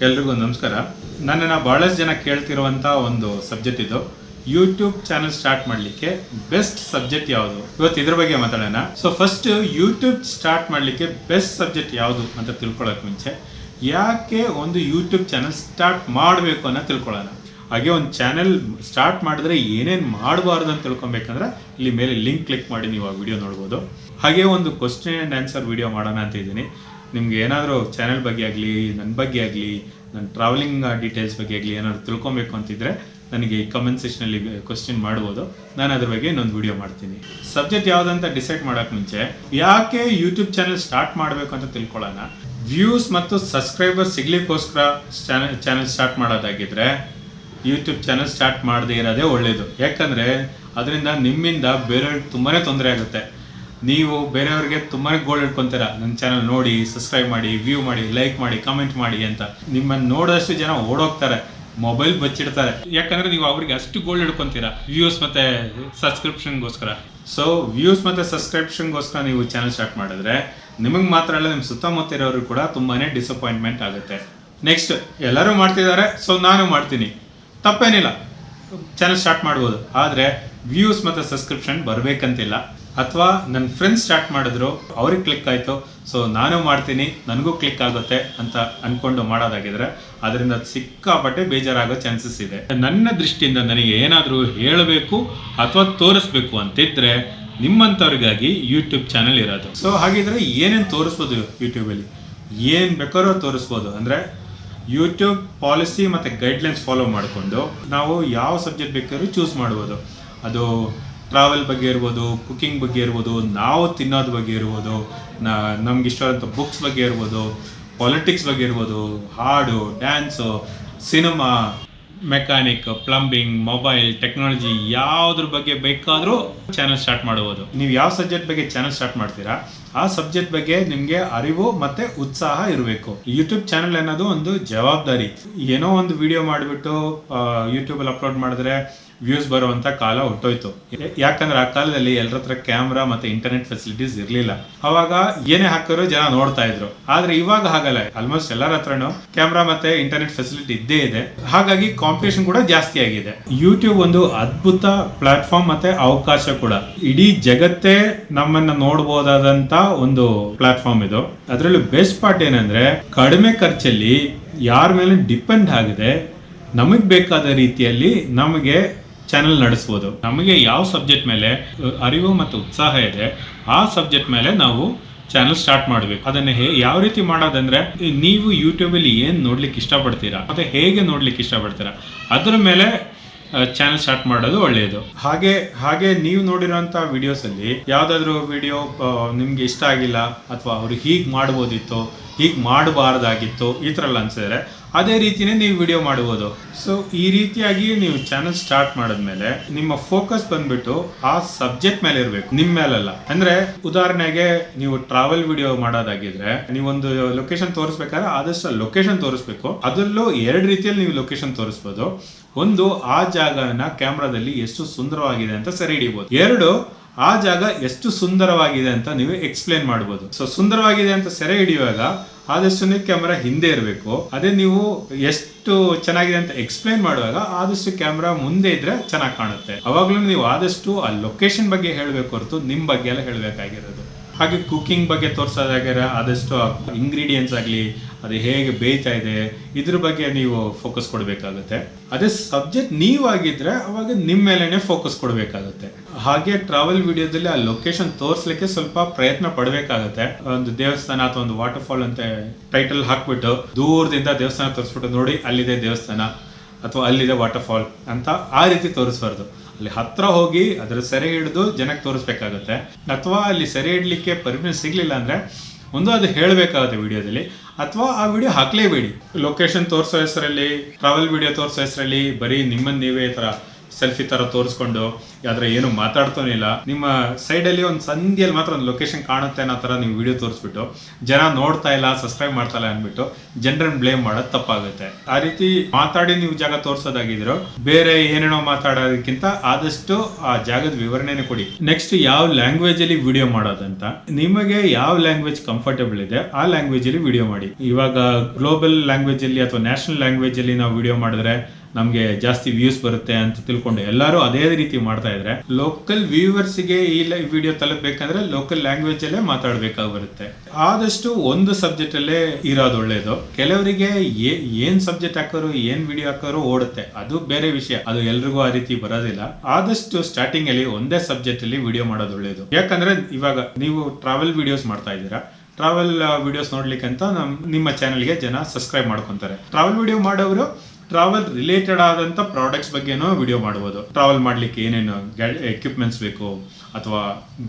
ಎಲ್ರಿಗೂ ನಮಸ್ಕಾರ. ನನ್ನನ್ನು ಬಹಳಷ್ಟು ಜನ ಕೇಳ್ತಿರುವಂಥ ಒಂದು ಸಬ್ಜೆಕ್ಟ್ ಇದು. ಯೂಟ್ಯೂಬ್ ಚಾನಲ್ ಸ್ಟಾರ್ಟ್ ಮಾಡಲಿಕ್ಕೆ ಬೆಸ್ಟ್ ಸಬ್ಜೆಕ್ಟ್ ಯಾವುದು, ಇವತ್ತು ಇದ್ರ ಬಗ್ಗೆ ಮಾತಾಡೋಣ. ಸೊ ಫಸ್ಟ್ ಯೂಟ್ಯೂಬ್ ಸ್ಟಾರ್ಟ್ ಮಾಡಲಿಕ್ಕೆ ಬೆಸ್ಟ್ ಸಬ್ಜೆಕ್ಟ್ ಯಾವುದು ಅಂತ ತಿಳ್ಕೊಳ್ಳೋಕೆ ಮುಂಚೆ ಯಾಕೆ ಒಂದು ಯೂಟ್ಯೂಬ್ ಚಾನಲ್ ಸ್ಟಾರ್ಟ್ ಮಾಡಬೇಕು ಅನ್ನೋ ತಿಳ್ಕೊಳ್ಳೋಣ. ಹಾಗೆ ಒಂದು ಚಾನೆಲ್ ಸ್ಟಾರ್ಟ್ ಮಾಡಿದ್ರೆ ಏನೇನು ಮಾಡಬಾರ್ದು ಅಂತ ತಿಳ್ಕೊಬೇಕಂದ್ರೆ ಇಲ್ಲಿ ಮೇಲೆ ಲಿಂಕ್ ಕ್ಲಿಕ್ ಮಾಡಿ ನೀವು ಆ ವಿಡಿಯೋ ನೋಡ್ಬೋದು. ಹಾಗೆ ಒಂದು ಕ್ವಶ್ಚನ್ ಆ್ಯಂಡ್ ಆನ್ಸರ್ ವಿಡಿಯೋ ಮಾಡೋಣ ಅಂತ ಇದ್ದೀನಿ. ನಿಮ್ಗೆ ಏನಾದರೂ ಚಾನೆಲ್ ಬಗ್ಗೆ ಆಗಲಿ, ನನ್ನ ಬಗ್ಗೆ ಆಗಲಿ, ನನ್ನ ಟ್ರಾವೆಲಿಂಗ್ ಡೀಟೇಲ್ಸ್ ಬಗ್ಗೆ ಆಗಲಿ ಏನಾದರೂ ತಿಳ್ಕೊಬೇಕು ಅಂತಿದ್ರೆ ನನಗೆ ಈ ಕಮೆಂಟ್ ಸೆಕ್ಷನಲ್ಲಿ ಕ್ವಶ್ಚನ್ ಮಾಡ್ಬೋದು. ನಾನು ಅದ್ರ ಬಗ್ಗೆ ಇನ್ನೊಂದು ವಿಡಿಯೋ ಮಾಡ್ತೀನಿ. ಸಬ್ಜೆಕ್ಟ್ ಯಾವುದಂತ ಡಿಸೈಡ್ ಮಾಡೋಕ್ಕೆ ಮುಂಚೆ ಯಾಕೆ ಯೂಟ್ಯೂಬ್ ಚಾನಲ್ ಸ್ಟಾರ್ಟ್ ಮಾಡಬೇಕು ಅಂತ ತಿಳ್ಕೊಳ್ಳೋಣ. ವ್ಯೂಸ್ ಮತ್ತು ಸಬ್ಸ್ಕ್ರೈಬರ್ ಸಿಗ್ಲಿಕ್ಕೋಸ್ಕರ ಚಾನಲ್ ಸ್ಟಾರ್ಟ್ ಮಾಡೋದಾಗಿದ್ರೆ ಯೂಟ್ಯೂಬ್ ಚಾನಲ್ ಸ್ಟಾರ್ಟ್ ಮಾಡದೇ ಇರೋದೇ ಒಳ್ಳೆಯದು. ಯಾಕಂದರೆ ಅದರಿಂದ ನಿಮ್ಮಿಂದ ಬೇರೆಯವ್ರಿಗೆ ತುಂಬಾ ತೊಂದರೆ ಆಗುತ್ತೆ. ನೀವು ಬೇರೆಯವ್ರಿಗೆ ತುಂಬಾ ಗೋಲ್ ಇಟ್ಕೊತೀರ, ನನ್ನ ಚಾನಲ್ ನೋಡಿ, ಸಬ್ಸ್ಕ್ರೈಬ್ ಮಾಡಿ, ವ್ಯೂ ಮಾಡಿ, ಲೈಕ್ ಮಾಡಿ, ಕಮೆಂಟ್ ಮಾಡಿ ಅಂತ. ನಿಮ್ಮನ್ನು ನೋಡೋದಷ್ಟು ಜನ ಓಡೋಗ್ತಾರೆ, ಮೊಬೈಲ್ ಬಚ್ಚಿಡ್ತಾರೆ. ಯಾಕಂದರೆ ನೀವು ಅವ್ರಿಗೆ ಅಷ್ಟು ಗೋಲ್ಡ್ ಹಿಡ್ಕೊತೀರ ವ್ಯೂಸ್ ಮತ್ತು ಸಬ್ಸ್ಕ್ರಿಪ್ಷನ್ಗೋಸ್ಕರ. ಸೊ ವ್ಯೂಸ್ ಮತ್ತು ಸಬ್ಸ್ಕ್ರಿಪ್ಷನ್ಗೋಸ್ಕರ ನೀವು ಚಾನಲ್ ಸ್ಟಾರ್ಟ್ ಮಾಡಿದ್ರೆ ನಿಮಗೆ ಮಾತ್ರ ಅಲ್ಲ, ನಿಮ್ಮ ಸುತ್ತಮುತ್ತ ಇರೋರು ಕೂಡ ತುಂಬಾ ಡಿಸಪಾಯಿಂಟ್ಮೆಂಟ್ ಆಗುತ್ತೆ. ನೆಕ್ಸ್ಟ್, ಎಲ್ಲರೂ ಮಾಡ್ತಿದ್ದಾರೆ ಸೊ ನಾನು ಮಾಡ್ತೀನಿ, ತಪ್ಪೇನಿಲ್ಲ, ಚಾನಲ್ ಸ್ಟಾರ್ಟ್ ಮಾಡ್ಬೋದು. ಆದರೆ ವ್ಯೂಸ್ ಮತ್ತು ಸಬ್ಸ್ಕ್ರಿಪ್ಷನ್ ಬರಬೇಕಂತಿಲ್ಲ. ಅಥವಾ ನನ್ನ ಫ್ರೆಂಡ್ಸ್ ಸ್ಟಾರ್ಟ್ ಮಾಡಿದ್ರು, ಅವ್ರಿಗೆ ಕ್ಲಿಕ್ ಆಯಿತು, ಸೊ ನಾನು ಮಾಡ್ತೀನಿ, ನನಗೂ ಕ್ಲಿಕ್ ಆಗುತ್ತೆ ಅಂತ ಅಂದ್ಕೊಂಡು ಮಾಡೋದಾಗಿದ್ರೆ ಅದರಿಂದ ಸಿಕ್ಕಾಪಟ್ಟೆ ಬೇಜಾರಾಗೋ ಚಾನ್ಸಸ್ ಇದೆ. ನನ್ನ ದೃಷ್ಟಿಯಿಂದ ನನಗೆ ಏನಾದರೂ ಹೇಳಬೇಕು ಅಥವಾ ತೋರಿಸ್ಬೇಕು ಅಂತಿದ್ರೆ ನಿಮ್ಮಂಥವ್ರಿಗಾಗಿ ಯೂಟ್ಯೂಬ್ ಚಾನಲ್ ಇರೋದು. ಸೊ ಹಾಗಿದ್ರೆ ಏನೇನು ತೋರಿಸ್ಬೋದು ಯೂಟ್ಯೂಬಲ್ಲಿ, ಏನು ಬೇಕಾದ್ರೂ ತೋರಿಸ್ಬೋದು. ಅಂದರೆ ಯೂಟ್ಯೂಬ್ ಪಾಲಿಸಿ ಮತ್ತು ಗೈಡ್ಲೈನ್ಸ್ ಫಾಲೋ ಮಾಡಿಕೊಂಡು ನಾವು ಯಾವ ಸಬ್ಜೆಕ್ಟ್ ಬೇಕಾದ್ರೂ ಚೂಸ್ ಮಾಡ್ಬೋದು. ಅದು ಟ್ರಾವೆಲ್ ಬಗ್ಗೆ ಇರ್ಬೋದು, ಕುಕಿಂಗ್ ಬಗ್ಗೆ ಇರ್ಬೋದು, ನಾವು ತಿನ್ನೋದ್ರ ಬಗ್ಗೆ ಇರ್ಬೋದು, ನಮ್ಗೆ ಇಷ್ಟವಾದಂಥ ಬುಕ್ಸ್ ಬಗ್ಗೆ ಇರ್ಬೋದು, ಪಾಲಿಟಿಕ್ಸ್ ಬಗ್ಗೆ ಇರ್ಬೋದು, ಹಾಡು, dance, cinema, mechanic, plumbing, mobile, technology, ಯಾವುದ್ರ ಬಗ್ಗೆ ಬೇಕಾದರೂ ಚಾನಲ್ ಸ್ಟಾರ್ಟ್ ಮಾಡ್ಬೋದು. ನೀವು ಯಾವ ಸಬ್ಜೆಕ್ಟ್ ಬಗ್ಗೆ ಚಾನಲ್ ಸ್ಟಾರ್ಟ್ ಮಾಡ್ತೀರಾ ಆ ಸಬ್ಜೆಕ್ಟ್ ಬಗ್ಗೆ ನಿಮಗೆ ಅರಿವು ಮತ್ತು ಉತ್ಸಾಹ ಇರಬೇಕು. ಯೂಟ್ಯೂಬ್ ಚಾನಲ್ ಅನ್ನೋದು ಒಂದು ಜವಾಬ್ದಾರಿ. ಏನೋ ಒಂದು ವಿಡಿಯೋ ಮಾಡಿಬಿಟ್ಟು ಯೂಟ್ಯೂಬಲ್ಲಿ ಅಪ್ಲೋಡ್ ಮಾಡಿದ್ರೆ ವ್ಯೂಸ್ ಬರುವಂಥ ಕಾಲ ಹೊಟ್ಟೋಯ್ತು. ಯಾಕಂದ್ರೆ ಆ ಕಾಲದಲ್ಲಿ ಎಲ್ಲರ ಹತ್ರ ಕ್ಯಾಮ್ರಾ ಮತ್ತು ಇಂಟರ್ನೆಟ್ ಫೆಸಿಲಿಟೀಸ್ ಇರಲಿಲ್ಲ. ಅವಾಗ ಏನೇ ಹಾಕಿದ್ರು ಜನ ನೋಡ್ತಾ ಇದ್ರು. ಆದರೆ ಇವಾಗ ಹಾಗಲ್ಲ, ಆಲ್ಮೋಸ್ಟ್ ಎಲ್ಲರ ಹತ್ರನೂ ಕ್ಯಾಮ್ರಾ ಮತ್ತು ಇಂಟರ್ನೆಟ್ ಫೆಸಿಲಿಟಿ ಇದ್ದೇ ಇದೆ. ಹಾಗಾಗಿ ಕಾಂಪಿಟೇಷನ್ ಕೂಡ ಜಾಸ್ತಿ ಆಗಿದೆ. ಯೂಟ್ಯೂಬ್ ಒಂದು ಅದ್ಭುತ ಪ್ಲಾಟ್ಫಾರ್ಮ್ ಮತ್ತೆ ಅವಕಾಶ ಕೂಡ. ಇಡೀ ಜಗತ್ತೇ ನಮ್ಮನ್ನ ನೋಡ್ಬೋದಾದಂತ ಒಂದು ಪ್ಲಾಟ್ಫಾರ್ಮ್ ಇದು. ಅದರಲ್ಲೂ ಬೆಸ್ಟ್ ಪಾರ್ಟ್ ಏನಂದ್ರೆ ಕಡಿಮೆ ಖರ್ಚಲ್ಲಿ ಯಾರ ಮೇಲೆ ಡಿಪೆಂಡ್ ಆಗಿದೆ ನಮಗೆ ಬೇಕಾದ ರೀತಿಯಲ್ಲಿ ನಮಗೆ ಚಾನಲ್ ನಡೆಸ್ಬೋದು. ನಮಗೆ ಯಾವ ಸಬ್ಜೆಕ್ಟ್ ಮೇಲೆ ಅರಿವು ಮತ್ತು ಉತ್ಸಾಹ ಇದೆ ಆ ಸಬ್ಜೆಕ್ಟ್ ಮೇಲೆ ನಾವು ಚಾನಲ್ ಸ್ಟಾರ್ಟ್ ಮಾಡಬೇಕು. ಅದನ್ನು ಯಾವ ರೀತಿ ಮಾಡೋದಂದ್ರೆ, ನೀವು ಯೂಟ್ಯೂಬಲ್ಲಿ ಏನು ನೋಡ್ಲಿಕ್ಕೆ ಇಷ್ಟಪಡ್ತೀರಾ ಮತ್ತೆ ಹೇಗೆ ನೋಡ್ಲಿಕ್ಕೆ ಇಷ್ಟಪಡ್ತೀರಾ ಅದರ ಮೇಲೆ ಚಾನಲ್ ಸ್ಟಾರ್ಟ್ ಮಾಡೋದು ಒಳ್ಳೆಯದು. ಹಾಗೆ ನೀವು ನೋಡಿರೋಂಥ ವಿಡಿಯೋಸಲ್ಲಿ ಯಾವುದಾದ್ರೂ ವಿಡಿಯೋ ನಿಮ್ಗೆ ಇಷ್ಟ ಆಗಿಲ್ಲ ಅಥವಾ ಅವ್ರು ಹೀಗೆ ಮಾಡ್ಬೋದಿತ್ತು, ಹೀಗೆ ಮಾಡಬಾರ್ದಾಗಿತ್ತು, ಈ ಥರ ಎಲ್ಲ ಅನ್ಸಿದ್ರೆ ಅದೇ ರೀತಿಯೇ ನೀವು ವಿಡಿಯೋ ಮಾಡ್ಬೋದು. ಸೊ ಈ ರೀತಿಯಾಗಿ ನೀವು ಚಾನಲ್ ಸ್ಟಾರ್ಟ್ ಮಾಡಿದ್ಮೇಲೆ ನಿಮ್ಮ ಫೋಕಸ್ ಬಂದ್ಬಿಟ್ಟು ಆ ಸಬ್ಜೆಕ್ಟ್ ಮೇಲೆ ಇರಬೇಕು, ನಿಮ್ಮ ಮೇಲಲ್ಲ. ಅಂದ್ರೆ ಉದಾಹರಣೆಗೆ ನೀವು ಟ್ರಾವೆಲ್ ವಿಡಿಯೋ ಮಾಡೋದಾಗಿದ್ರೆ ನೀವೊಂದು ಲೊಕೇಶನ್ ತೋರಿಸ್ಬೇಕಾದ್ರೆ ಆದಷ್ಟು ಲೊಕೇಶನ್ ತೋರಿಸ್ಬೇಕು. ಅದರಲ್ಲೂ ಎರಡು ರೀತಿಯಲ್ಲಿ ನೀವು ಲೊಕೇಶನ್ ತೋರಿಸ್ಬೋದು. ಒಂದು, ಆ ಜಾಗನ ಕ್ಯಾಮ್ರಾದಲ್ಲಿ ಎಷ್ಟು ಸುಂದರವಾಗಿದೆ ಅಂತ ಸೆರೆ ಹಿಡಿಬಹುದು. ಎರಡು, ಆ ಜಾಗ ಎಷ್ಟು ಸುಂದರವಾಗಿದೆ ಅಂತ ನೀವು ಎಕ್ಸ್ಪ್ಲೇನ್ ಮಾಡ್ಬೋದು. ಸೊ ಸುಂದರವಾಗಿದೆ ಅಂತ ಸೆರೆ ಹಿಡಿಯುವಾಗ ಆದಷ್ಟು ನೀವು ಕ್ಯಾಮ್ರಾ ಹಿಂದೆ ಇರಬೇಕು. ಅದೇ ನೀವು ಎಷ್ಟು ಚೆನ್ನಾಗಿದೆ ಅಂತ ಎಕ್ಸ್ಪ್ಲೇನ್ ಮಾಡುವಾಗ ಆದಷ್ಟು ಕ್ಯಾಮ್ರಾ ಮುಂದೆ ಇದ್ರೆ ಚೆನ್ನಾಗಿ ಕಾಣುತ್ತೆ. ಅವಾಗ್ಲೂ ನೀವು ಆದಷ್ಟು ಆ ಲೊಕೇಶನ್ ಬಗ್ಗೆ ಹೇಳಬೇಕು ಹೊರತು ನಿಮ್ಮ ಬಗ್ಗೆ ಎಲ್ಲ ಹೇಳಬೇಕಾಗಿರೋದು. ಹಾಗೆ ಕುಕಿಂಗ್ ಬಗ್ಗೆ ತೋರಿಸೋದಾಗಿದ್ರೆ ಆದಷ್ಟು ಇಂಗ್ರೀಡಿಯೆಂಟ್ಸ್ ಆಗಲಿ, ಅದು ಹೇಗೆ ಬೇಯ್ತಾ ಇದೆ ಇದ್ರ ಬಗ್ಗೆ ನೀವು ಫೋಕಸ್ ಕೊಡಬೇಕಾಗುತ್ತೆ. ಅದೇ ಸಬ್ಜೆಕ್ಟ್ ನೀವಾಗಿದ್ರೆ ಅವಾಗ ನಿಮ್ಮ ಮೇಲೇನೆ ಫೋಕಸ್ ಕೊಡಬೇಕಾಗುತ್ತೆ. ಹಾಗೆ ಟ್ರಾವೆಲ್ ವಿಡಿಯೋದಲ್ಲಿ ಆ ಲೊಕೇಶನ್ ತೋರಿಸ್ಲಿಕ್ಕೆ ಸ್ವಲ್ಪ ಪ್ರಯತ್ನ ಪಡಬೇಕಾಗುತ್ತೆ. ಒಂದು ದೇವಸ್ಥಾನ ಅಥವಾ ಒಂದು ವಾಟರ್ ಫಾಲ್ ಅಂತ ಟೈಟಲ್ ಹಾಕ್ಬಿಟ್ಟು ದೂರದಿಂದ ದೇವಸ್ಥಾನ ತೋರಿಸ್ಬಿಟ್ಟು ನೋಡಿ ಅಲ್ಲಿದೆ ದೇವಸ್ಥಾನ ಅಥವಾ ಅಲ್ಲಿದೆ ವಾಟರ್ ಫಾಲ್ ಅಂತ ಆ ರೀತಿ ತೋರಿಸ್ಬಾರ್ದು. ಅಲ್ಲಿ ಹತ್ರ ಹೋಗಿ ಅದರ ಸೆರೆ ಹಿಡಿದು ಜನಕ್ಕೆ ತೋರಿಸ್ಬೇಕಾಗುತ್ತೆ. ಅಥವಾ ಅಲ್ಲಿ ಸೆರೆ ಹಿಡ್ಲಿಕ್ಕೆ ಪರ್ಮಿಷನ್ ಸಿಗ್ಲಿಲ್ಲ ಅಂದ್ರೆ ಒಂದು ಅದು ಹೇಳಬೇಕಾಗುತ್ತೆ ವಿಡಿಯೋದಲ್ಲಿ, ಅಥವಾ ಆ ವಿಡಿಯೋ ಹಾಕ್ಲೇಬೇಡಿ. ಲೊಕೇಶನ್ ತೋರಿಸೋ ಹೆಸರಲ್ಲಿ, ಟ್ರಾವೆಲ್ ವಿಡಿಯೋ ತೋರಿಸೋ ಹೆಸರಲ್ಲಿ ಬರೀ ನಿಮ್ಮನ್ನು ನೀವೇ ಈ ಥರ ಸೆಲ್ಫಿ ತರ ತೋರಿಸ್ಕೊಂಡು ಯಾವ್ದ್ರ ಏನು ಮಾತಾಡ್ತಾನೆ ಇಲ್ಲ, ನಿಮ್ಮ ಸೈಡಲ್ಲಿ ಒಂದು ಸಂಧಿಯಲ್ಲಿ ಮಾತ್ರ ಒಂದು ಲೊಕೇಶನ್ ಕಾಣುತ್ತೆ ಅನ್ನೋ ತರ ನೀವು ವಿಡಿಯೋ ತೋರಿಸ್ಬಿಟ್ಟು ಜನ ನೋಡ್ತಾ ಇಲ್ಲ, ಸಬ್ಸ್ಕ್ರೈಬ್ ಮಾಡ್ತಾ ಇಲ್ಲ ಅಂದ್ಬಿಟ್ಟು ಜನರನ್ನ ಬ್ಲೇಮ್ ಮಾಡೋದು ತಪ್ಪಾಗುತ್ತೆ. ಆ ರೀತಿ ಮಾತಾಡಿ ನೀವು ಜಾಗ ತೋರಿಸೋದಾಗಿದ್ರು ಬೇರೆ ಏನೇನೋ ಮಾತಾಡೋದಕ್ಕಿಂತ ಆದಷ್ಟು ಆ ಜಾಗದ ವಿವರಣೆನೇ ಕೊಡಿ. ನೆಕ್ಸ್ಟ್ ಯಾವ ಲ್ಯಾಂಗ್ವೇಜ್ ಅಲ್ಲಿ ವಿಡಿಯೋ ಮಾಡೋದಂತ, ನಿಮಗೆ ಯಾವ ಲ್ಯಾಂಗ್ವೇಜ್ ಕಂಫರ್ಟೇಬಲ್ ಇದೆ ಆ ಲ್ಯಾಂಗ್ವೇಜ್ ಅಲ್ಲಿ ವಿಡಿಯೋ ಮಾಡಿ. ಇವಾಗ ಗ್ಲೋಬಲ್ ಲ್ಯಾಂಗ್ವೇಜ್ ಅಲ್ಲಿ ಅಥವಾ ನ್ಯಾಷನಲ್ ಲ್ಯಾಂಗ್ವೇಜ್ ಅಲ್ಲಿ ನಾವು ವಿಡಿಯೋ ಮಾಡಿದ್ರೆ ನಮ್ಗೆ ಜಾಸ್ತಿ ವ್ಯೂಸ್ ಬರುತ್ತೆ ಅಂತ ತಿಳ್ಕೊಂಡು ಎಲ್ಲರೂ ಅದೇ ರೀತಿ ಮಾಡ್ತಾ ಇದ್ರೆ ಲೋಕಲ್ ವ್ಯೂವರ್ಸ್ಗೆ ಈ ವಿಡಿಯೋ ತಲುಪಬೇಕಂದ್ರೆ ಲೋಕಲ್ ಲ್ಯಾಂಗ್ವೇಜ್ ಅಲ್ಲೇ ಮಾತಾಡ್ಬೇಕಾಗಿ ಬರುತ್ತೆ. ಆದಷ್ಟು ಒಂದು ಸಬ್ಜೆಕ್ಟ್ ಅಲ್ಲೇ ಇರೋದು ಒಳ್ಳೇದು. ಕೆಲವರಿಗೆ ಏನ್ ಸಬ್ಜೆಕ್ಟ್ ಹಾಕೋರು ಏನ್ ವಿಡಿಯೋ ಹಾಕೋರು ಓಡುತ್ತೆ, ಅದು ಬೇರೆ ವಿಷಯ, ಅದು ಎಲ್ರಿಗೂ ಆ ರೀತಿ ಬರೋದಿಲ್ಲ. ಆದಷ್ಟು ಸ್ಟಾರ್ಟಿಂಗ್ ಅಲ್ಲಿ ಒಂದೇ ಸಬ್ಜೆಕ್ಟ್ ಅಲ್ಲಿ ವಿಡಿಯೋ ಮಾಡೋದು ಒಳ್ಳೇದು. ಯಾಕಂದ್ರೆ ಇವಾಗ ನೀವು ಟ್ರಾವೆಲ್ ವಿಡಿಯೋಸ್ ಮಾಡ್ತಾ ಇದ್ದೀರಾ, ಟ್ರಾವೆಲ್ ವಿಡಿಯೋಸ್ ನೋಡ್ಲಿಕ್ಕೆ ಅಂತ ನಿಮ್ಮ ಚಾನೆಲ್ಗೆ ಜನ ಸಬ್ಸ್ಕ್ರೈಬ್ ಮಾಡ್ಕೊಂತಾರೆ. ಟ್ರಾವೆಲ್ ವಿಡಿಯೋ ಮಾಡೋರು ಟ್ರಾವೆಲ್ ರಿಲೇಟೆಡ್ ಆದಂತ ಪ್ರಾಡಕ್ಟ್ಸ್ ಬಗ್ಗೆನೂ ವಿಡಿಯೋ ಮಾಡಬಹುದು. ಟ್ರಾವೆಲ್ ಮಾಡ್ಲಿಕ್ಕೆ ಏನೇನು ಎಕ್ವಿಪ್ಮೆಂಟ್ಸ್ ಬೇಕು ಅಥವಾ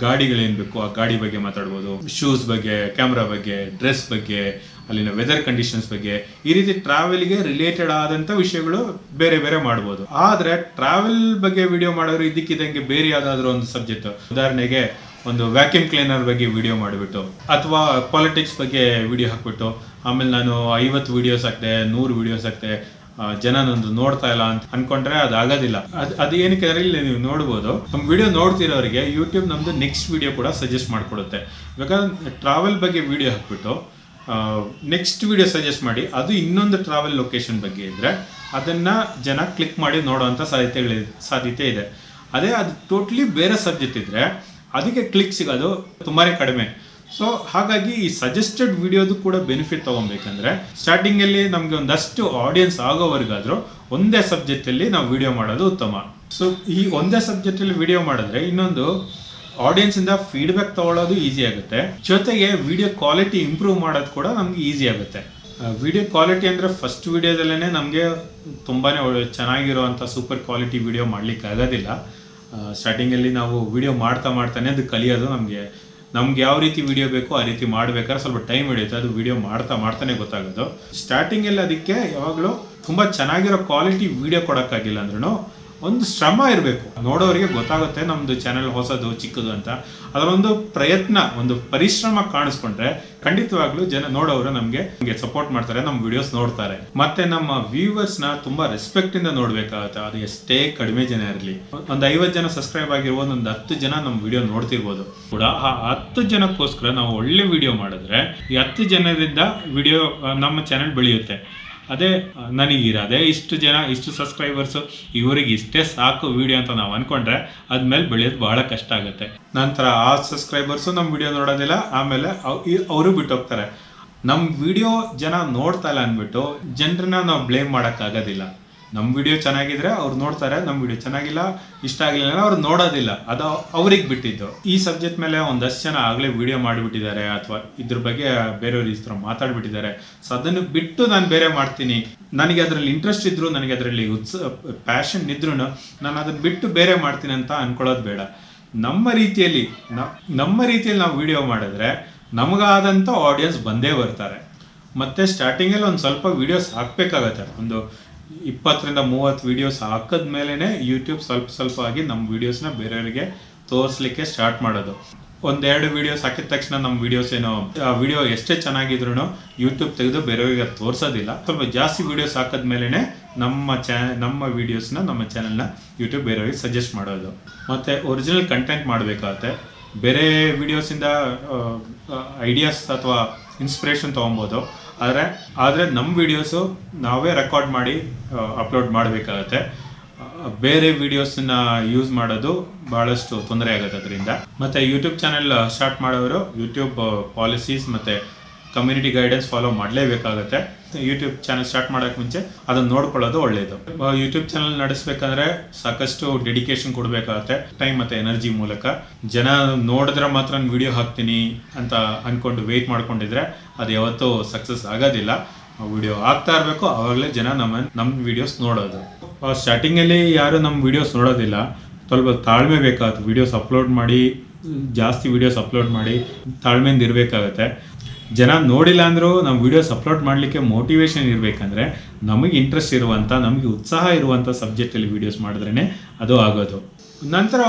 ಗಾಡಿಗಳೇನ್ ಬೇಕು ಆ ಗಾಡಿ ಬಗ್ಗೆ ಮಾತಾಡ್ಬೋದು, ಶೂಸ್ ಬಗ್ಗೆ, ಕ್ಯಾಮ್ರಾ ಬಗ್ಗೆ, ಡ್ರೆಸ್ ಬಗ್ಗೆ, ಅಲ್ಲಿನ ವೆದರ್ ಕಂಡೀಷನ್ಸ್ ಬಗ್ಗೆ, ಈ ರೀತಿ ಟ್ರಾವೆಲ್ಗೆ ರಿಲೇಟೆಡ್ ಆದಂತ ವಿಷಯಗಳು ಬೇರೆ ಬೇರೆ ಮಾಡಬಹುದು. ಆದ್ರೆ ಟ್ರಾವೆಲ್ ಬಗ್ಗೆ ವಿಡಿಯೋ ಮಾಡೋರು ಇದಕ್ಕಿದಂಗೆ ಬೇರೆ ಯಾವ್ದಾದ್ರು ಒಂದು ಸಬ್ಜೆಕ್ಟ್, ಉದಾಹರಣೆಗೆ ಒಂದು ವ್ಯಾಕ್ಯೂಮ್ ಕ್ಲೀನರ್ ಬಗ್ಗೆ ವಿಡಿಯೋ ಮಾಡಿಬಿಟ್ಟು ಅಥವಾ ಪಾಲಿಟಿಕ್ಸ್ ಬಗ್ಗೆ ವಿಡಿಯೋ ಹಾಕ್ಬಿಟ್ಟು ಆಮೇಲೆ ನಾನು 50 ವಿಡಿಯೋಸ್ ಹಾಕ್ತೆ, 100 ವಿಡಿಯೋಸ್ ಹಾಕ್ತೆ, ಜನ ನಂದು ನೋಡ್ತಾ ಇಲ್ಲ ಅಂತ ಅನ್ಕೊಂಡ್ರೆ ಅದಾಗೋದಿಲ್ಲ. ಅದು ಏನಕ್ಕೆ ಇಲ್ಲಿ ನೀವು ನೋಡ್ಬೋದು, ನಮ್ಮ ವಿಡಿಯೋ ನೋಡ್ತಿರೋರಿಗೆ ಯೂಟ್ಯೂಬ್ ನಮ್ದು ನೆಕ್ಸ್ಟ್ ವಿಡಿಯೋ ಕೂಡ ಸಜೆಸ್ಟ್ ಮಾಡ್ಕೊಡುತ್ತೆ. ಇವಾಗ ಟ್ರಾವೆಲ್ ಬಗ್ಗೆ ವಿಡಿಯೋ ಹಾಕ್ಬಿಟ್ಟು ನೆಕ್ಸ್ಟ್ ವಿಡಿಯೋ ಸಜೆಸ್ಟ್ ಮಾಡಿ ಅದು ಇನ್ನೊಂದು ಟ್ರಾವೆಲ್ ಲೊಕೇಶನ್ ಬಗ್ಗೆ ಇದ್ರೆ ಅದನ್ನ ಜನ ಕ್ಲಿಕ್ ಮಾಡಿ ನೋಡೋವಂಥ ಸಾಧ್ಯತೆ ಇದೆ. ಅದೇ ಅದು ಟೋಟ್ಲಿ ಬೇರೆ ಸಬ್ಜೆಕ್ಟ್ ಇದ್ರೆ ಅದಕ್ಕೆ ಕ್ಲಿಕ್ ಸಿಗೋದು ತುಂಬಾನೇ ಕಡಿಮೆ. ಸೊ ಹಾಗಾಗಿ ಈ ಸಜೆಸ್ಟೆಡ್ ವಿಡಿಯೋದು ಕೂಡ ಬೆನಿಫಿಟ್ ತಗೊಬೇಕಂದ್ರೆ ಸ್ಟಾರ್ಟಿಂಗ್ ಅಲ್ಲಿ ನಮ್ಗೆ ಒಂದಷ್ಟು ಆಡಿಯನ್ಸ್ ಆಗೋವರೆಗಾದ್ರೂ ಒಂದೇ ಸಬ್ಜೆಕ್ಟ್ ಅಲ್ಲಿ ನಾವು ವಿಡಿಯೋ ಮಾಡೋದು ಉತ್ತಮ. ಸೊ ಈ ಒಂದೇ ಸಬ್ಜೆಕ್ಟ್ ಅಲ್ಲಿ ವಿಡಿಯೋ ಮಾಡಿದ್ರೆ ಇನ್ನೊಂದು ಆಡಿಯನ್ಸ್ ಇಂದ ಫೀಡ್ಬ್ಯಾಕ್ ತಗೊಳ್ಳೋದು ಈಸಿ ಆಗುತ್ತೆ, ಜೊತೆಗೆ ವಿಡಿಯೋ ಕ್ವಾಲಿಟಿ ಇಂಪ್ರೂವ್ ಮಾಡೋದು ಕೂಡ ನಮ್ಗೆ ಈಸಿ ಆಗುತ್ತೆ. ವಿಡಿಯೋ ಕ್ವಾಲಿಟಿ ಅಂದ್ರೆ ಫಸ್ಟ್ ವಿಡಿಯೋದಲ್ಲೇ ನಮಗೆ ತುಂಬಾನೇ ಚೆನ್ನಾಗಿರುವಂತ ಸೂಪರ್ ಕ್ವಾಲಿಟಿ ವಿಡಿಯೋ ಮಾಡ್ಲಿಕ್ಕೆ ಆಗೋದಿಲ್ಲ. ಸ್ಟಾರ್ಟಿಂಗ್ ಅಲ್ಲಿ ನಾವು ವಿಡಿಯೋ ಮಾಡ್ತಾನೆ ಅದು ಕಲಿಯೋದು. ನಮ್ಗೆ ಯಾವ ರೀತಿ ವಿಡಿಯೋ ಬೇಕೋ ಆ ರೀತಿ ಮಾಡ್ಬೇಕಾದ್ರೆ ಸ್ವಲ್ಪ ಟೈಮ್ ಹಿಡಿಯುತ್ತೆ, ಅದು ವಿಡಿಯೋ ಮಾಡ್ತಾನೆ ಗೊತ್ತಾಗೋದು. ಸ್ಟಾರ್ಟಿಂಗ್ ಅಲ್ಲಿ ಅದಕ್ಕೆ ಯಾವಾಗಲೂ ತುಂಬಾ ಚೆನ್ನಾಗಿರೋ ಕ್ವಾಲಿಟಿ ವಿಡಿಯೋ ಕೊಡೋಕ್ಕಾಗಿಲ್ಲ ಅಂದ್ರೂ ಒಂದು ಶ್ರಮ ಇರಬೇಕು, ನೋಡೋರಿಗೆ ಗೊತ್ತಾಗುತ್ತೆ ನಮ್ದು ಚಾನೆಲ್ ಹೊಸದು ಚಿಕ್ಕದು ಅಂತ. ಅದರೊಂದು ಪ್ರಯತ್ನ, ಒಂದು ಪರಿಶ್ರಮ ಕಾಣಿಸ್ಕೊಂಡ್ರೆ ಖಂಡಿತವಾಗ್ಲೂ ಜನ ನೋಡೋರು ನಮ್ಗೆ ಸಪೋರ್ಟ್ ಮಾಡ್ತಾರೆ, ನಮ್ಮ ವಿಡಿಯೋಸ್ ನೋಡ್ತಾರೆ. ಮತ್ತೆ ನಮ್ಮ ವ್ಯೂವರ್ಸ್ ನ ತುಂಬಾ ರೆಸ್ಪೆಕ್ಟ್ ಇಂದ ನೋಡ್ಬೇಕಾಗುತ್ತೆ. ಅದು ಎಷ್ಟೇ ಕಡಿಮೆ ಜನ ಇರಲಿ, ಒಂದು 50 ಜನ ಸಬ್ಸ್ಕ್ರೈಬ್ ಆಗಿರ್ಬೋದು, ಒಂದು 10 ಜನ ನಮ್ಮ ವಿಡಿಯೋ ನೋಡ್ತಿರ್ಬೋದು ಕೂಡ, ಆ 10 ಜನಕ್ಕೋಸ್ಕರ ನಾವು ಒಳ್ಳೆ ವಿಡಿಯೋ ಮಾಡಿದ್ರೆ ಈ 10 ಜನರಿಂದ ವಿಡಿಯೋ ನಮ್ಮ ಚಾನೆಲ್ ಬೆಳೆಯುತ್ತೆ. ಅದೇ ನನಗಿರದೆ ಇಷ್ಟು ಜನ, ಇಷ್ಟು ಸಬ್ಸ್ಕ್ರೈಬರ್ಸು, ಇವರಿಗೆ ಇಷ್ಟೇ ಸಾಕು ವಿಡಿಯೋ ಅಂತ ನಾವು ಅನ್ಕೊಂಡ್ರೆ ಅದ್ಮೇಲೆ ಬೆಳೆಯೋದು ಬಹಳ ಕಷ್ಟ ಆಗುತ್ತೆ. ನಂತರ ಆ ಸಬ್ಸ್ಕ್ರೈಬರ್ಸು ನಮ್ಮ ವಿಡಿಯೋ ನೋಡೋದಿಲ್ಲ, ಆಮೇಲೆ ಅವರು ಬಿಟ್ಟು ಹೋಗ್ತಾರೆ. ನಮ್ಮ ವಿಡಿಯೋ ಜನ ನೋಡ್ತಾ ಇಲ್ಲ ಅಂದ್ಬಿಟ್ಟು ಜನರನ್ನ ನಾವು ಬ್ಲೇಮ್ ಮಾಡೋಕ್ಕಾಗೋದಿಲ್ಲ. ನಮ್ಮ ವಿಡಿಯೋ ಚೆನ್ನಾಗಿದ್ರೆ ಅವ್ರು ನೋಡ್ತಾರೆ, ನಮ್ಮ ವಿಡಿಯೋ ಚೆನ್ನಾಗಿಲ್ಲ, ಇಷ್ಟ ಆಗಲಿಲ್ಲ ಅವ್ರು ನೋಡೋದಿಲ್ಲ, ಅದು ಅವ್ರಿಗೆ ಬಿಟ್ಟಿದ್ದು. ಈ ಸಬ್ಜೆಕ್ಟ್ ಮೇಲೆ ಒಂದಷ್ಟು ಜನ ಆಗಲೇ ವಿಡಿಯೋ ಮಾಡಿಬಿಟ್ಟಿದ್ದಾರೆ ಅಥವಾ ಇದ್ರ ಬಗ್ಗೆ ಬೇರೆಯವ್ರು ಈ ಥರ ಮಾತಾಡ್ಬಿಟ್ಟಿದ್ದಾರೆ. ಸೊ ಅದನ್ನು ಬಿಟ್ಟು ನಾನು ಬೇರೆ ಮಾಡ್ತೀನಿ, ನನಗೆ ಅದರಲ್ಲಿ ಇಂಟ್ರೆಸ್ಟ್ ಇದ್ರು, ನನಗೆ ಅದರಲ್ಲಿ ಪ್ಯಾಷನ್ ಇದ್ರು ನಾನು ಅದನ್ನ ಬಿಟ್ಟು ಬೇರೆ ಮಾಡ್ತೀನಿ ಅಂತ ಅನ್ಕೊಳ್ಳೋದು ಬೇಡ. ನಮ್ಮ ರೀತಿಯಲ್ಲಿ ನಾವು ವಿಡಿಯೋ ಮಾಡಿದ್ರೆ ನಮಗಾದಂಥ ಆಡಿಯನ್ಸ್ ಬಂದೇ ಬರ್ತಾರೆ. ಮತ್ತೆ ಸ್ಟಾರ್ಟಿಂಗಲ್ಲಿ ಒಂದು ಸ್ವಲ್ಪ ವಿಡಿಯೋಸ್ ಹಾಕ್ಬೇಕಾಗತ್ತೆ, ಒಂದು 20 - 30 ವಿಡಿಯೋಸ್ ಹಾಕಿದ್ಮೇಲೆ ಯೂಟ್ಯೂಬ್ ಸ್ವಲ್ಪ ಆಗಿ ನಮ್ಮ ವಿಡಿಯೋಸ್ನ ಬೇರೆಯವರಿಗೆ ತೋರಿಸ್ಲಿಕ್ಕೆ ಸ್ಟಾರ್ಟ್ ಮಾಡೋದು. 1-2 ವಿಡಿಯೋಸ್ ಹಾಕಿದ ತಕ್ಷಣ ನಮ್ಮ ವಿಡಿಯೋಸ್ ಏನೋ ಆ ವಿಡಿಯೋ ಎಷ್ಟೇ ಚೆನ್ನಾಗಿದ್ರು ಯೂಟ್ಯೂಬ್ ತೆಗೆದು ಬೇರೆಯವರಿಗೆ ತೋರಿಸೋದಿಲ್ಲ. ಸ್ವಲ್ಪ ಜಾಸ್ತಿ ವಿಡಿಯೋಸ್ ಹಾಕಿದ್ಮೇಲೆ ನಮ್ಮ ವಿಡಿಯೋಸ್ನ, ನಮ್ಮ ಚಾನೆಲ್ನ ಯೂಟ್ಯೂಬ್ ಬೇರೆಯವರಿಗೆ ಸಜೆಸ್ಟ್ ಮಾಡೋದು. ಮತ್ತೆ ಒರಿಜಿನಲ್ ಕಂಟೆಂಟ್ ಮಾಡಬೇಕಾಗತ್ತೆ. ಬೇರೆ ವಿಡಿಯೋಸಿಂದ ಐಡಿಯಾಸ್ ಅಥವಾ ಇನ್ಸ್ಪಿರೇಷನ್ ತೊಗೊಬೋದು, ಆದರೆ ನಮ್ಮ ವಿಡಿಯೋಸು ನಾವೇ ರೆಕಾರ್ಡ್ ಮಾಡಿ ಅಪ್ಲೋಡ್ ಮಾಡಬೇಕಾಗತ್ತೆ. ಬೇರೆ ವಿಡಿಯೋಸನ್ನ ಯೂಸ್ ಮಾಡೋದು ಬಹಳಷ್ಟು ತೊಂದರೆ ಆಗುತ್ತೆ ಅದರಿಂದ. ಮತ್ತೆ ಯೂಟ್ಯೂಬ್ ಚಾನೆಲ್ ಸ್ಟಾರ್ಟ್ ಮಾಡೋರು ಯೂಟ್ಯೂಬ್ ಪಾಲಿಸೀಸ್ ಮತ್ತೆ ಕಮ್ಯುನಿಟಿ ಗೈಡೆನ್ಸ್ ಫಾಲೋ ಮಾಡಲೇಬೇಕಾಗತ್ತೆ. ಯೂಟ್ಯೂಬ್ ಚಾನೆಲ್ ಸ್ಟಾರ್ಟ್ ಮಾಡೋಕೆ ಮುಂಚೆ ಅದನ್ನ ನೋಡ್ಕೊಳ್ಳೋದು ಒಳ್ಳೆಯದು. ಯೂಟ್ಯೂಬ್ ಚಾನೆಲ್ ನಡೆಸಬೇಕಂದ್ರೆ ಸಾಕಷ್ಟು ಡೆಡಿಕೇಶನ್ ಕೊಡಬೇಕಾಗತ್ತೆ, ಟೈಮ್ ಮತ್ತೆ ಎನರ್ಜಿ ಮೂಲಕ. ಜನ ನೋಡಿದ್ರೆ ಮಾತ್ರ ನಾನು ವಿಡಿಯೋ ಹಾಕ್ತೀನಿ ಅಂತ ಅನ್ಕೊಂಡು ವೆಯ್ಟ್ ಮಾಡ್ಕೊಂಡಿದ್ರೆ ಅದು ಯಾವತ್ತೂ ಸಕ್ಸಸ್ ಆಗೋದಿಲ್ಲ. ವಿಡಿಯೋ ಆಗ್ತಾ ಇರಬೇಕು, ಆವಾಗಲೇ ಜನ ನಮ್ಮ ವಿಡಿಯೋಸ್ ನೋಡೋದು. ಸ್ಟಾರ್ಟಿಂಗಲ್ಲಿ ಯಾರು ನಮ್ಮ ವಿಡಿಯೋಸ್ ನೋಡೋದಿಲ್ಲ, ಸ್ವಲ್ಪ ತಾಳ್ಮೆ ಬೇಕಾಗುತ್ತೆ. ವಿಡಿಯೋಸ್ ಅಪ್ಲೋಡ್ ಮಾಡಿ, ಜಾಸ್ತಿ ವಿಡಿಯೋಸ್ ಅಪ್ಲೋಡ್ ಮಾಡಿ ತಾಳ್ಮೆಯಿಂದ ಇರಬೇಕಾಗತ್ತೆ. ಜನ ನೋಡಿಲ್ಲ ಅಂದರೂ ನಮ್ಮ ವೀಡಿಯೋಸ್ ಅಪ್ಲೋಡ್ ಮಾಡಲಿಕ್ಕೆ ಮೋಟಿವೇಶನ್ ಇರಬೇಕಂದ್ರೆ ನಮಗೆ ಇಂಟ್ರೆಸ್ಟ್ ಇರುವಂಥ, ನಮಗೆ ಉತ್ಸಾಹ ಇರುವಂಥ ಸಬ್ಜೆಕ್ಟಲ್ಲಿ ವೀಡಿಯೋಸ್ ಮಾಡಿದ್ರೇ ಅದು ಆಗೋದು. ನಂತರ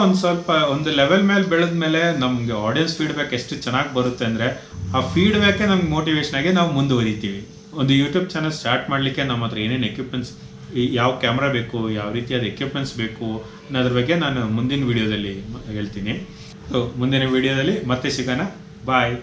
ಒಂದು ಲೆವೆಲ್ ಮೇಲೆ ಬೆಳೆದ ಮೇಲೆ ನಮಗೆ ಆಡಿಯನ್ಸ್ ಫೀಡ್ಬ್ಯಾಕ್ ಎಷ್ಟು ಚೆನ್ನಾಗಿ ಬರುತ್ತೆ ಅಂದರೆ ಆ ಫೀಡ್ಬ್ಯಾಕೇ ನಮ್ಗೆ ಮೋಟಿವೇಶನ್ ಆಗಿ ನಾವು ಮುಂದುವರಿತೀವಿ. ಒಂದು ಯೂಟ್ಯೂಬ್ ಚಾನಲ್ ಸ್ಟಾರ್ಟ್ ಮಾಡಲಿಕ್ಕೆ ನಮ್ಮ ಹತ್ರ ಏನೇನು ಎಕ್ವಿಪ್ಮೆಂಟ್ಸ್, ಯಾವ ಕ್ಯಾಮ್ರಾ ಬೇಕು, ಯಾವ ರೀತಿಯಾದ ಎಕ್ವಿಪ್ಮೆಂಟ್ಸ್ ಬೇಕು ಅನ್ನೋದ್ರ ಬಗ್ಗೆ ನಾನು ಮುಂದಿನ ವೀಡಿಯೋದಲ್ಲಿ ಹೇಳ್ತೀನಿ. ಸೊ ಮುಂದಿನ ವೀಡಿಯೋದಲ್ಲಿ ಮತ್ತೆ ಸಿಗೋಣ. ಬಾಯ್.